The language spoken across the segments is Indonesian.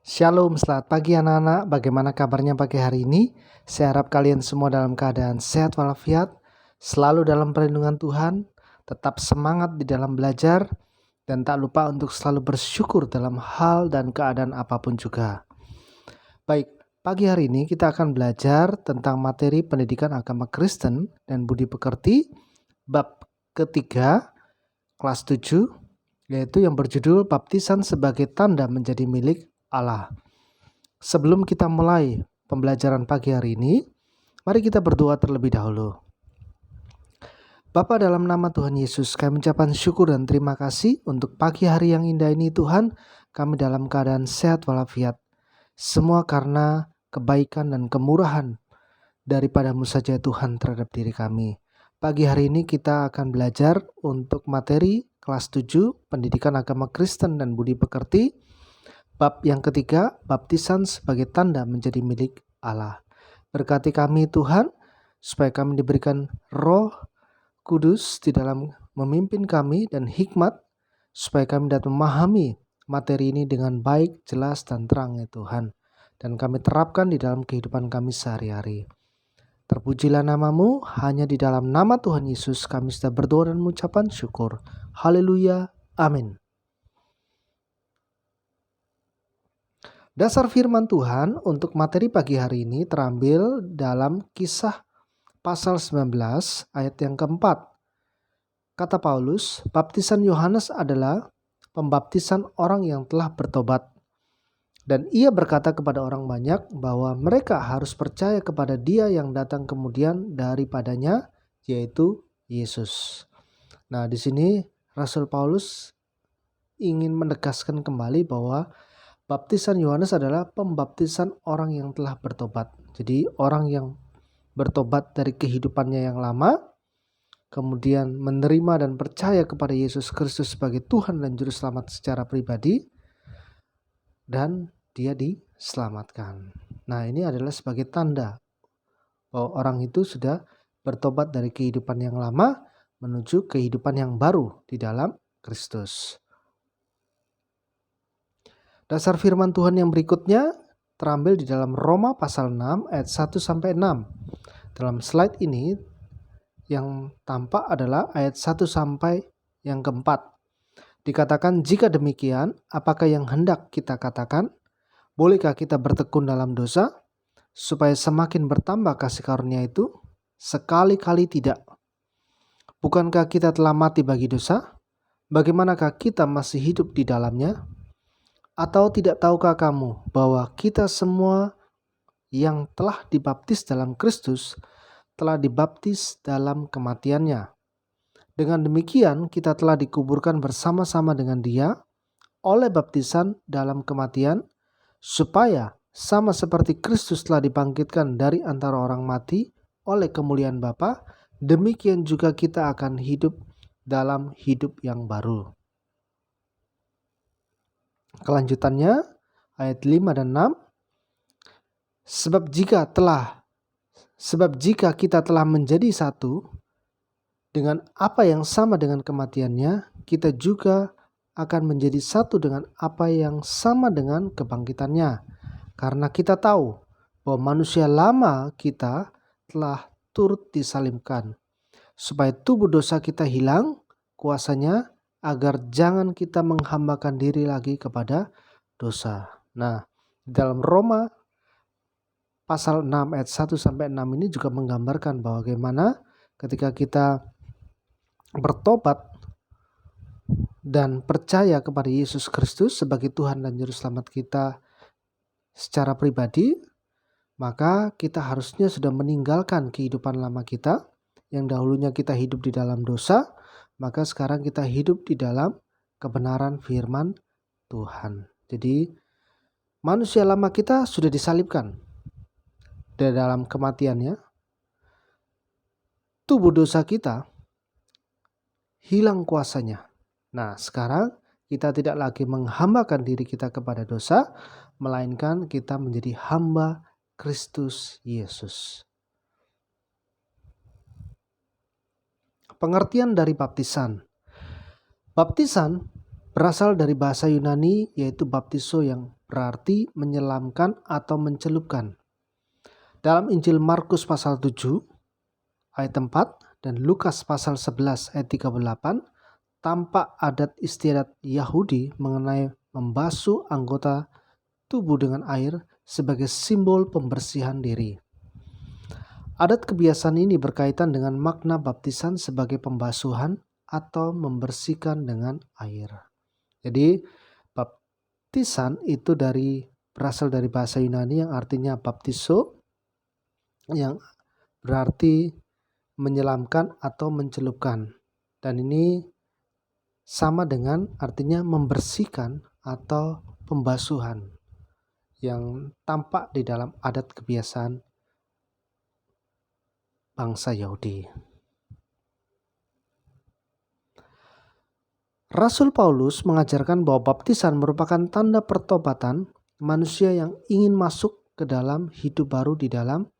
Shalom, selamat pagi anak-anak. Bagaimana kabarnya pagi hari ini? Saya harap kalian semua dalam keadaan sehat walafiat, selalu dalam perlindungan Tuhan, tetap semangat di dalam belajar, dan tak lupa untuk selalu bersyukur dalam hal dan keadaan apapun juga. Baik, pagi hari ini kita akan belajar tentang materi pendidikan agama Kristen dan budi pekerti, bab ketiga, kelas 7, yaitu yang berjudul Baptisan sebagai Tanda Menjadi Milik Allah. Sebelum kita mulai pembelajaran pagi hari ini, mari kita berdoa terlebih dahulu. Bapa, dalam nama Tuhan Yesus, kami mengucapkan syukur dan terima kasih untuk pagi hari yang indah ini Tuhan. Kami dalam keadaan sehat walafiat. Semua karena kebaikan dan kemurahan daripada-Mu saja Tuhan terhadap diri kami. Pagi hari ini kita akan belajar untuk materi kelas 7, Pendidikan Agama Kristen dan Budi Pekerti. Bab yang ketiga, baptisan sebagai tanda menjadi milik Allah. Berkati kami Tuhan, supaya kami diberikan Roh Kudus di dalam memimpin kami dan hikmat, supaya kami dapat memahami materi ini dengan baik, jelas, dan terang ya Tuhan. Dan kami terapkan di dalam kehidupan kami sehari-hari. Terpujilah nama-Mu, hanya di dalam nama Tuhan Yesus kami sudah berdoa dan mengucapkan syukur. Haleluya, amin. Dasar firman Tuhan untuk materi pagi hari ini terambil dalam Kisah pasal 19 ayat yang keempat. Kata Paulus, baptisan Yohanes adalah pembaptisan orang yang telah bertobat. Dan ia berkata kepada orang banyak bahwa mereka harus percaya kepada Dia yang datang kemudian daripadanya, yaitu Yesus. Nah, di sini Rasul Paulus ingin menegaskan kembali bahwa baptisan Yohanes adalah pembaptisan orang yang telah bertobat. Jadi orang yang bertobat dari kehidupannya yang lama, kemudian menerima dan percaya kepada Yesus Kristus sebagai Tuhan dan Juru Selamat secara pribadi, dan dia diselamatkan. Nah, ini adalah sebagai tanda bahwa orang itu sudah bertobat dari kehidupan yang lama menuju kehidupan yang baru di dalam Kristus. Dasar firman Tuhan yang berikutnya terambil di dalam Roma pasal 6 ayat 1-6. Dalam slide ini yang tampak adalah ayat 1 sampai yang keempat. Dikatakan, jika demikian, apakah yang hendak kita katakan? Bolehkah kita bertekun dalam dosa supaya semakin bertambah kasih karunia itu? Sekali-kali tidak. Bukankah kita telah mati bagi dosa? Bagaimanakah kita masih hidup di dalamnya? Atau tidak tahukah kamu bahwa kita semua yang telah dibaptis dalam Kristus telah dibaptis dalam kematiannya? Dengan demikian kita telah dikuburkan bersama-sama dengan Dia oleh baptisan dalam kematian, supaya sama seperti Kristus telah dibangkitkan dari antara orang mati oleh kemuliaan Bapa, demikian juga kita akan hidup dalam hidup yang baru. Kelanjutannya ayat 5 dan 6. Sebab jika kita telah menjadi satu dengan apa yang sama dengan kematiannya, kita juga akan menjadi satu dengan apa yang sama dengan kebangkitannya. Karena kita tahu bahwa manusia lama kita telah turut disalibkan, supaya tubuh dosa kita hilang kuasanya, agar jangan kita menghambakan diri lagi kepada dosa. Nah, dalam Roma pasal 6 ayat 1-6 ini juga menggambarkan bahwa bagaimana ketika kita bertobat dan percaya kepada Yesus Kristus sebagai Tuhan dan Juru Selamat kita secara pribadi, maka kita harusnya sudah meninggalkan kehidupan lama kita yang dahulunya kita hidup di dalam dosa, maka sekarang kita hidup di dalam kebenaran firman Tuhan. Jadi manusia lama kita sudah disalibkan di dalam kematiannya. Tubuh dosa kita hilang kuasanya. Nah, sekarang kita tidak lagi menghambakan diri kita kepada dosa, melainkan kita menjadi hamba Kristus Yesus. Pengertian dari baptisan. Baptisan berasal dari bahasa Yunani yaitu baptizo yang berarti menyelamkan atau mencelupkan. Dalam Injil Markus pasal 7 ayat 4 dan Lukas pasal 11 ayat 38 tampak adat istiadat Yahudi mengenai membasuh anggota tubuh dengan air sebagai simbol pembersihan diri. Adat kebiasaan ini berkaitan dengan makna baptisan sebagai pembasuhan atau membersihkan dengan air. Jadi baptisan itu berasal dari bahasa Yunani yang artinya baptizo, yang berarti menyelamkan atau mencelupkan. Dan ini sama dengan artinya membersihkan atau pembasuhan yang tampak di dalam adat kebiasaan bangsa Yahudi. Rasul Paulus mengajarkan bahwa baptisan merupakan tanda pertobatan manusia yang ingin masuk ke dalam hidup baru di dalam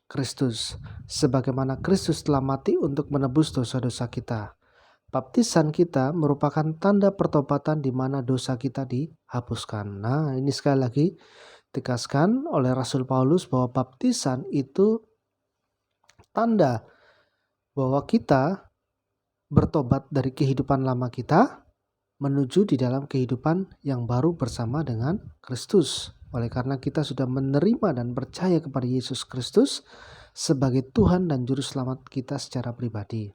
Kristus, sebagaimana Kristus telah mati untuk menebus dosa-dosa kita. Baptisan kita merupakan tanda pertobatan di mana dosa kita dihapuskan. Nah, ini sekali lagi ditegaskan oleh Rasul Paulus bahwa baptisan itu tanda bahwa kita bertobat dari kehidupan lama kita menuju di dalam kehidupan yang baru bersama dengan Kristus. Oleh karena kita sudah menerima dan percaya kepada Yesus Kristus sebagai Tuhan dan Juru Selamat kita secara pribadi.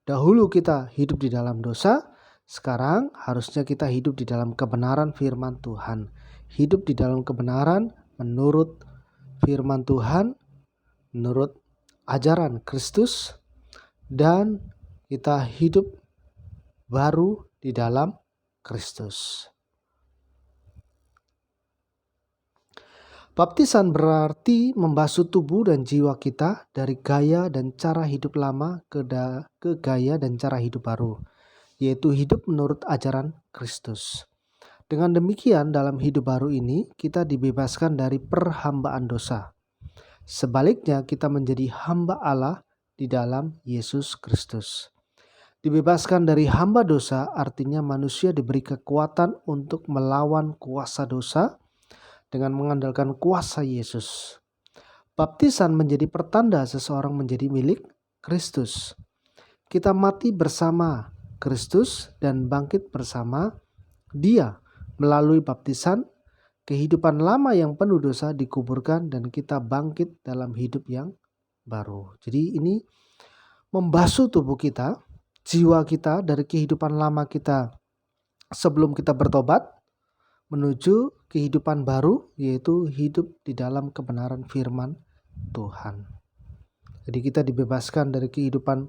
Dahulu kita hidup di dalam dosa, sekarang harusnya kita hidup di dalam kebenaran firman Tuhan. Hidup di dalam kebenaran menurut firman Tuhan, menurut ajaran Kristus, dan kita hidup baru di dalam Kristus. Baptisan berarti membasuh tubuh dan jiwa kita dari gaya dan cara hidup lama ke gaya dan cara hidup baru, yaitu hidup menurut ajaran Kristus. Dengan demikian dalam hidup baru ini kita dibebaskan dari perhambaan dosa. Sebaliknya kita menjadi hamba Allah di dalam Yesus Kristus. Dibebaskan dari hamba dosa artinya manusia diberi kekuatan untuk melawan kuasa dosa dengan mengandalkan kuasa Yesus. Baptisan menjadi pertanda seseorang menjadi milik Kristus. Kita mati bersama Kristus dan bangkit bersama Dia. Melalui baptisan, kehidupan lama yang penuh dosa dikuburkan dan kita bangkit dalam hidup yang baru. Jadi ini membasuh tubuh kita, jiwa kita dari kehidupan lama kita sebelum kita bertobat menuju kehidupan baru, yaitu hidup di dalam kebenaran firman Tuhan. Jadi kita dibebaskan dari kehidupan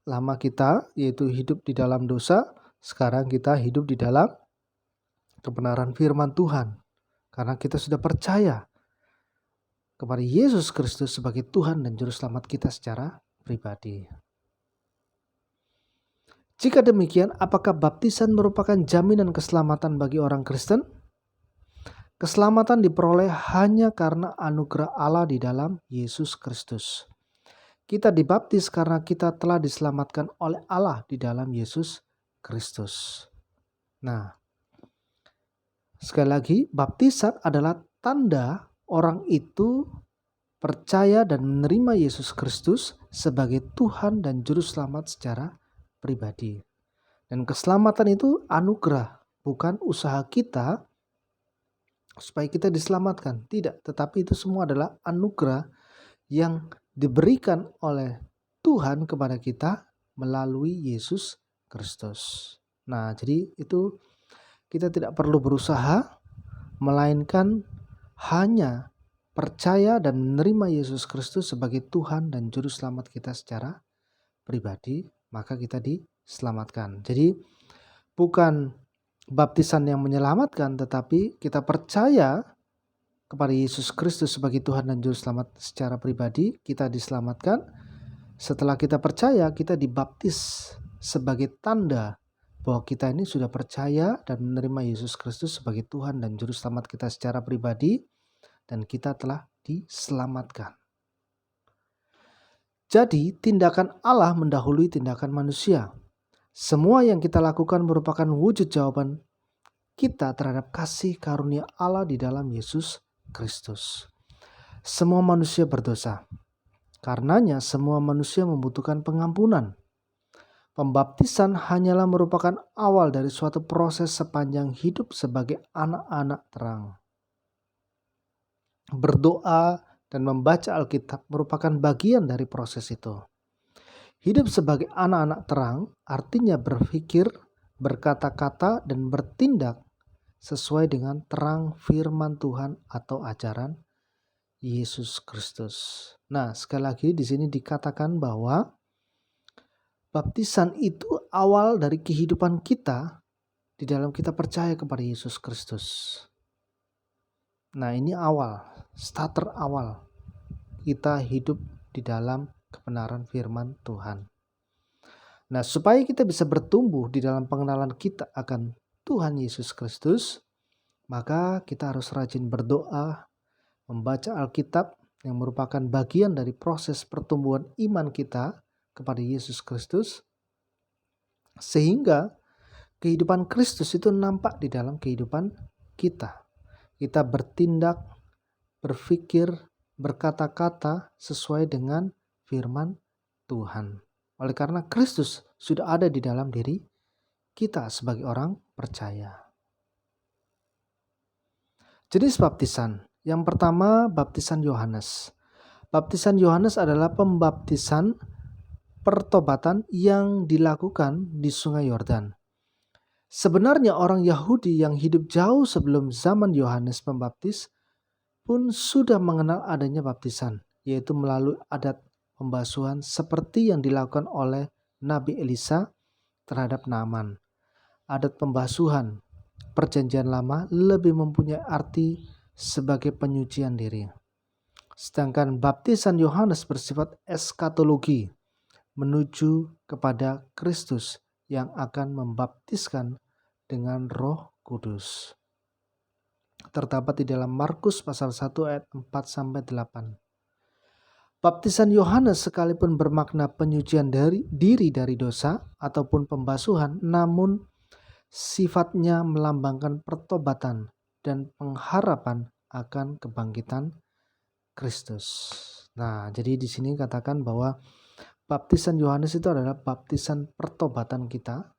lama kita, yaitu hidup di dalam dosa. Sekarang kita hidup di dalam kebenaran firman Tuhan, karena kita sudah percaya kepada Yesus Kristus sebagai Tuhan dan Juru Selamat kita secara pribadi. Jika demikian, apakah baptisan merupakan jaminan keselamatan bagi orang Kristen? Keselamatan diperoleh hanya karena anugerah Allah di dalam Yesus Kristus. Kita dibaptis karena kita telah diselamatkan oleh Allah di dalam Yesus Kristus. Nah, sekali lagi, baptisan adalah tanda orang itu percaya dan menerima Yesus Kristus sebagai Tuhan dan Juru Selamat secara pribadi. Dan keselamatan itu anugerah, bukan usaha kita supaya kita diselamatkan. Tidak, tetapi itu semua adalah anugerah yang diberikan oleh Tuhan kepada kita melalui Yesus Kristus. Nah, jadi itu kita tidak perlu berusaha, melainkan hanya percaya dan menerima Yesus Kristus sebagai Tuhan dan Juru Selamat kita secara pribadi, maka kita diselamatkan. Jadi bukan baptisan yang menyelamatkan, tetapi kita percaya kepada Yesus Kristus sebagai Tuhan dan Juru Selamat secara pribadi, kita diselamatkan. Setelah kita percaya, kita dibaptis sebagai tanda bahwa kita ini sudah percaya dan menerima Yesus Kristus sebagai Tuhan dan Juru Selamat kita secara pribadi, dan kita telah diselamatkan. Jadi tindakan Allah mendahului tindakan manusia. Semua yang kita lakukan merupakan wujud jawaban kita terhadap kasih karunia Allah di dalam Yesus Kristus. Semua manusia berdosa. Karenanya semua manusia membutuhkan pengampunan. Pembaptisan hanyalah merupakan awal dari suatu proses sepanjang hidup sebagai anak-anak terang. Berdoa dan membaca Alkitab merupakan bagian dari proses itu. Hidup sebagai anak-anak terang artinya berpikir, berkata-kata, dan bertindak sesuai dengan terang firman Tuhan atau ajaran Yesus Kristus. Nah, sekali lagi di sini dikatakan bahwa baptisan itu awal dari kehidupan kita di dalam kita percaya kepada Yesus Kristus. Nah, ini awal, starter awal kita hidup di dalam kebenaran firman Tuhan. Nah, supaya kita bisa bertumbuh di dalam pengenalan kita akan Tuhan Yesus Kristus, maka kita harus rajin berdoa, membaca Alkitab yang merupakan bagian dari proses pertumbuhan iman kita kepada Yesus Kristus, sehingga kehidupan Kristus itu nampak di dalam kehidupan kita. Kita bertindak, berpikir, berkata-kata sesuai dengan firman Tuhan. Oleh karena Kristus sudah ada di dalam diri kita sebagai orang percaya. Jenis baptisan. Yang pertama, baptisan Yohanes. Baptisan Yohanes adalah pembaptisan pertobatan yang dilakukan di Sungai Yordan. Sebenarnya orang Yahudi yang hidup jauh sebelum zaman Yohanes Pembaptis pun sudah mengenal adanya baptisan, yaitu melalui adat pembasuhan seperti yang dilakukan oleh Nabi Elisa terhadap Naaman. Adat pembasuhan Perjanjian Lama lebih mempunyai arti sebagai penyucian diri. Sedangkan baptisan Yohanes bersifat eskatologi, menuju kepada Kristus yang akan membaptiskan dengan Roh Kudus. Terdapat di dalam Markus pasal 1 ayat 4-8. Baptisan Yohanes sekalipun bermakna penyucian diri dari dosa ataupun pembasuhan, namun sifatnya melambangkan pertobatan dan pengharapan akan kebangkitan Kristus. Nah, jadi di sini katakan bahwa baptisan Yohanes itu adalah baptisan pertobatan kita,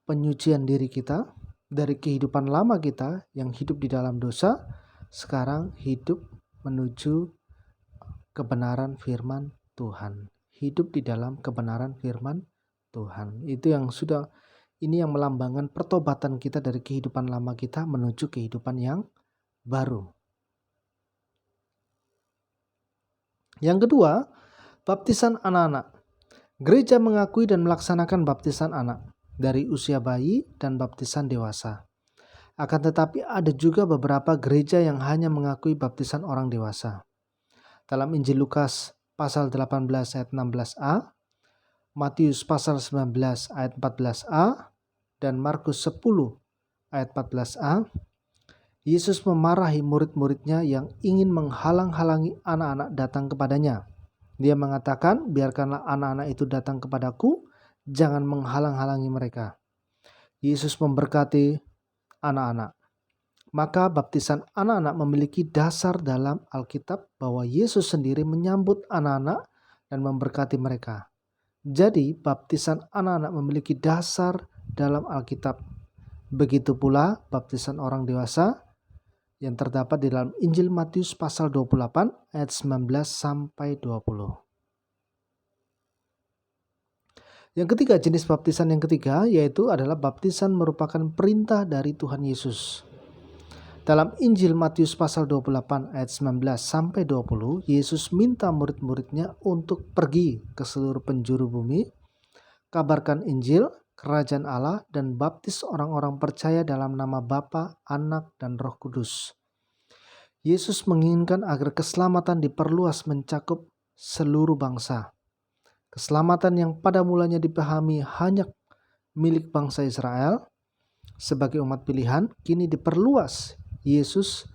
penyucian diri kita dari kehidupan lama kita yang hidup di dalam dosa, sekarang hidup menuju kebenaran firman Tuhan. Hidup di dalam kebenaran firman Tuhan. Ini yang melambangkan pertobatan kita dari kehidupan lama kita menuju kehidupan yang baru. Yang kedua, baptisan anak-anak. Gereja mengakui dan melaksanakan baptisan anak dari usia bayi dan baptisan dewasa. Akan tetapi ada juga beberapa gereja yang hanya mengakui baptisan orang dewasa. Dalam Injil Lukas pasal 18 ayat 16a, Matius pasal 19 ayat 14a, dan Markus 10 ayat 14a, Yesus memarahi murid-muridnya yang ingin menghalang-halangi anak-anak datang kepadanya. Dia mengatakan, biarkanlah anak-anak itu datang kepadaku, jangan menghalang-halangi mereka. Yesus memberkati anak-anak. Maka baptisan anak-anak memiliki dasar dalam Alkitab bahwa Yesus sendiri menyambut anak-anak dan memberkati mereka. Jadi baptisan anak-anak memiliki dasar dalam Alkitab. Begitu pula baptisan orang dewasa yang terdapat di dalam Injil Matius pasal 28 ayat 19-20. Yang ketiga, jenis baptisan yang ketiga yaitu adalah baptisan merupakan perintah dari Tuhan Yesus. Dalam Injil Matius pasal 28 ayat 19-20, Yesus minta murid-muridnya untuk pergi ke seluruh penjuru bumi, kabarkan Injil, kerajaan Allah, dan baptis orang-orang percaya dalam nama Bapa, Anak, dan Roh Kudus. Yesus menginginkan agar keselamatan diperluas mencakup seluruh bangsa. Keselamatan yang pada mulanya dipahami hanya milik bangsa Israel sebagai umat pilihan, kini diperluas Yesus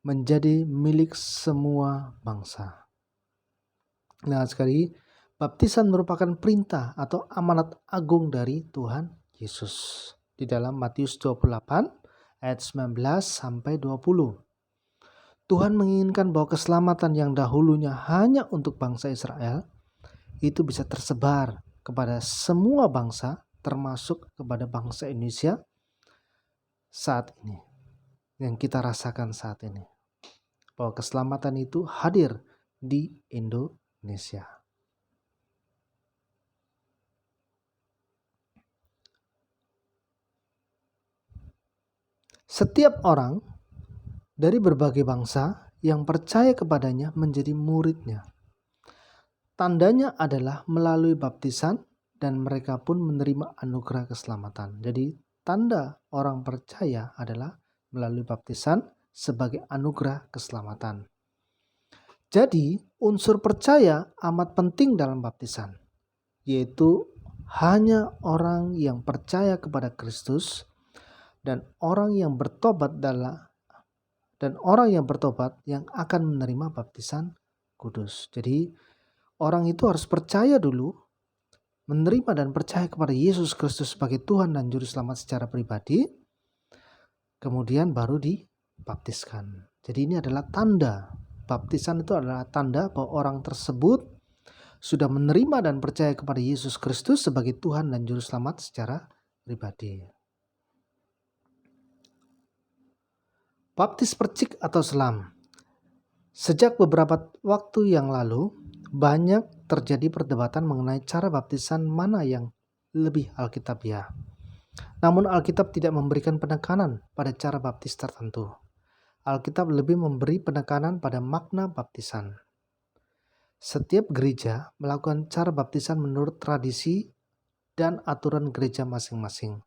menjadi milik semua bangsa. Nah, sekali Baptisan merupakan perintah atau amanat agung dari Tuhan Yesus. Di dalam Matius 28 ayat 19 sampai 20. Tuhan menginginkan bahwa keselamatan yang dahulunya hanya untuk bangsa Israel itu bisa tersebar kepada semua bangsa, termasuk kepada bangsa Indonesia saat ini, yang kita rasakan saat ini. Bahwa keselamatan itu hadir di Indonesia. Setiap orang dari berbagai bangsa yang percaya kepadanya menjadi muridnya. Tandanya adalah melalui baptisan dan mereka pun menerima anugerah keselamatan. Jadi tanda orang percaya adalah melalui baptisan sebagai anugerah keselamatan. Jadi unsur percaya amat penting dalam baptisan, yaitu hanya orang yang percaya kepada Kristus dan orang yang bertobat yang akan menerima baptisan kudus. Jadi orang itu harus percaya dulu, menerima dan percaya kepada Yesus Kristus sebagai Tuhan dan Juru Selamat secara pribadi, kemudian baru dibaptiskan. Jadi ini adalah tanda. Baptisan itu adalah tanda bahwa orang tersebut sudah menerima dan percaya kepada Yesus Kristus sebagai Tuhan dan Juru Selamat secara pribadi. Baptis percik atau selam. Sejak beberapa waktu yang lalu, banyak terjadi perdebatan mengenai cara baptisan mana yang lebih alkitabiah. Namun Alkitab tidak memberikan penekanan pada cara baptis tertentu. Alkitab lebih memberi penekanan pada makna baptisan. Setiap gereja melakukan cara baptisan menurut tradisi dan aturan gereja masing-masing.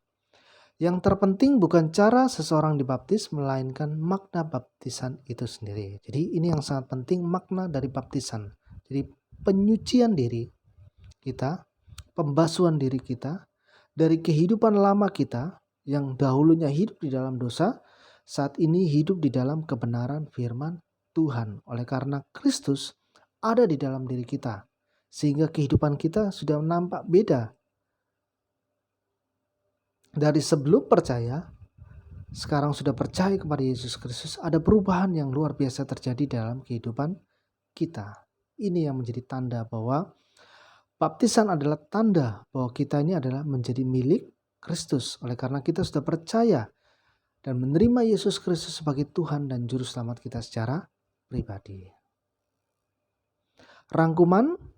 Yang terpenting bukan cara seseorang dibaptis, melainkan makna baptisan itu sendiri. Jadi ini yang sangat penting, makna dari baptisan. Jadi penyucian diri kita, pembasuhan diri kita, dari kehidupan lama kita yang dahulunya hidup di dalam dosa, saat ini hidup di dalam kebenaran firman Tuhan. Oleh karena Kristus ada di dalam diri kita, sehingga kehidupan kita sudah nampak beda. Dari sebelum percaya, sekarang sudah percaya kepada Yesus Kristus, ada perubahan yang luar biasa terjadi dalam kehidupan kita. Ini yang menjadi tanda bahwa baptisan adalah tanda bahwa kita ini adalah menjadi milik Kristus. Oleh karena kita sudah percaya dan menerima Yesus Kristus sebagai Tuhan dan Juru Selamat kita secara pribadi. Rangkuman,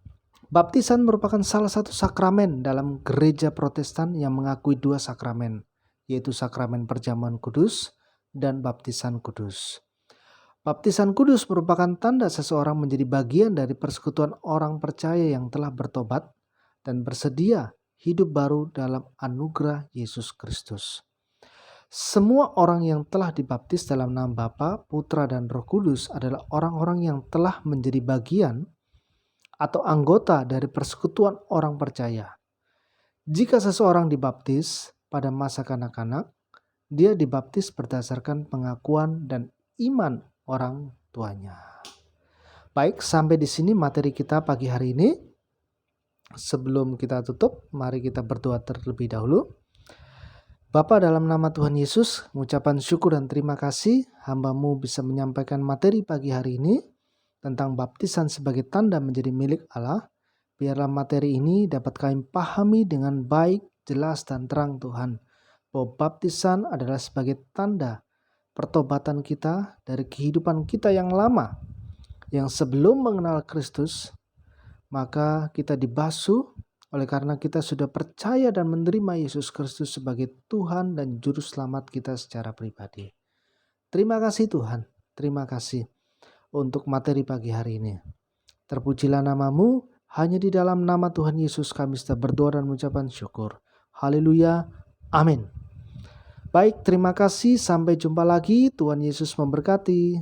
baptisan merupakan salah satu sakramen dalam gereja Protestan yang mengakui dua sakramen, yaitu sakramen perjamuan kudus dan baptisan kudus. Baptisan kudus merupakan tanda seseorang menjadi bagian dari persekutuan orang percaya yang telah bertobat dan bersedia hidup baru dalam anugerah Yesus Kristus. Semua orang yang telah dibaptis dalam nama Bapa, Putra, dan Roh Kudus adalah orang-orang yang telah menjadi bagian atau anggota dari persekutuan orang percaya. Jika seseorang dibaptis pada masa kanak-kanak, dia dibaptis berdasarkan pengakuan dan iman orang tuanya. Baik, sampai di sini materi kita pagi hari ini. Sebelum kita tutup, mari kita berdoa terlebih dahulu. Bapa, dalam nama Tuhan Yesus, mengucapkan syukur dan terima kasih hamba-Mu bisa menyampaikan materi pagi hari ini tentang baptisan sebagai tanda menjadi milik Allah. Biarlah materi ini dapat kami pahami dengan baik, jelas, dan terang Tuhan, bahwa baptisan adalah sebagai tanda pertobatan kita dari kehidupan kita yang lama, yang sebelum mengenal Kristus, maka kita dibasuh oleh karena kita sudah percaya dan menerima Yesus Kristus sebagai Tuhan dan Juru Selamat kita secara pribadi. Terima kasih Tuhan, terima kasih untuk materi pagi hari ini. Terpujilah nama-Mu, hanya di dalam nama Tuhan Yesus kami sudah berdoa dan mengucapkan syukur. Haleluya, amin. Baik, terima kasih, sampai jumpa lagi. Tuhan Yesus memberkati.